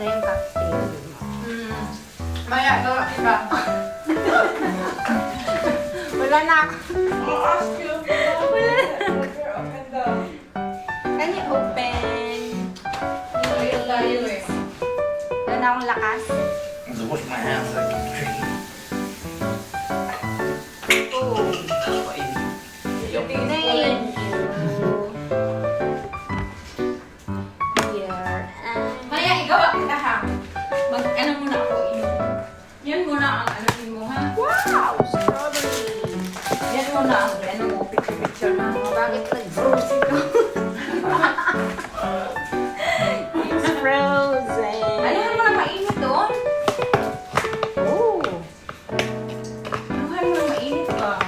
yung cocktail. Maya, gawa kita. Wala na ako. I'll ask you. Open the... Can you open? Ayun tayo eh. Wala na akong lakas. So wash my hands like I'm drinking. Oh. Thank Thank you. Here. Maya, igawa kita ha. Mag-ano muna ako. Yan muna ang anuhin mo ha. Wow! Strawberry. Yan muna ang ano mo, picture na. Bakit nag-froze ito? It's frozen. Anuhan mo na mainit doon. Oh. Anuhan mo na mainit ba?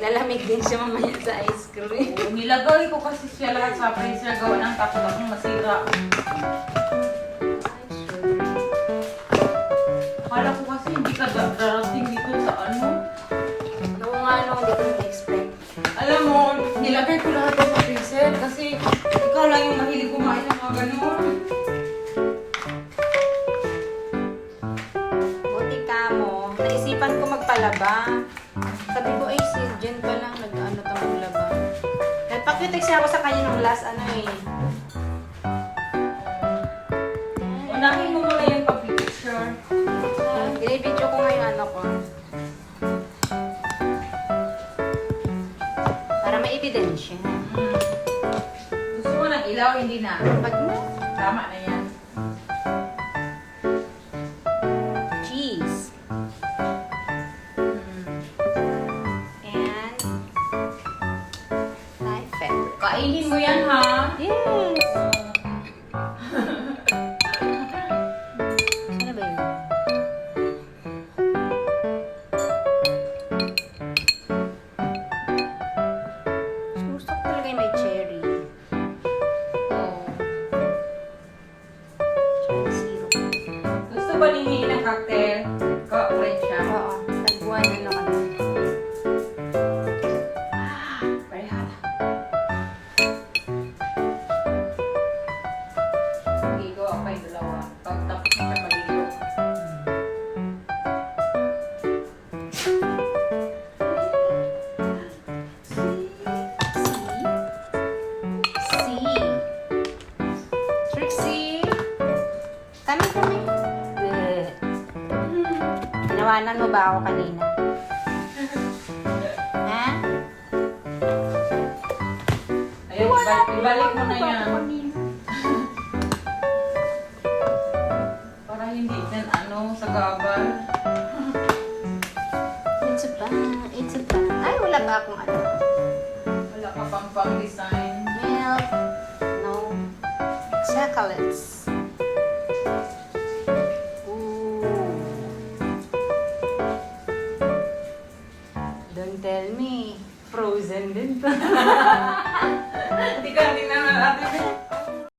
Lalamig din siya mamaya sa ice cream. Nilagay ko kasi siya lahat sa freezer gawa ng takot akong masira. Akala ko kasi hindi ka darating dito sa ano. Oo nga, no, hindi ko na-expect. Alam mo, nilagay ko lahat sa freezer kasi ikaw lang yung mahilig kumain ng mga ganun. Buti ka mo. Naisipan ko magpalaba. Sabi ko, ay, si Jen pa lang nag-ano ka maglaba. Nagpakitext siya ako sa kanya nung last ano eh. Unahin mo muna yung pag-picture. Binibidyo ko ngayon ano ko. Para may ebidensya. Gusto mo ng ilaw, hindi na. Pag na, Tama na yan. cheese. And Thai pepper. Kainin mo yan ha. Yes! Ano ba yun? Gusto ko talaga yung may cherry. Oh. Cherry syrup. Gusto ba lingin ng cocktail? Ka-orange siya. Oo. Tagpuan ano ka na. Very hot. Ligo ako yung dalawa. Pag tapos na siya maligo. Trixie! Kami. Good. Tinawanan mo ba ako kanina? Ha? Ayun, ibalik mo na yan. Para hindi din ano, sa gabal. It's a bun. It's a bun. Ay, wala ba akong ano? Wala ka pang design. Milk. No. Chocolates.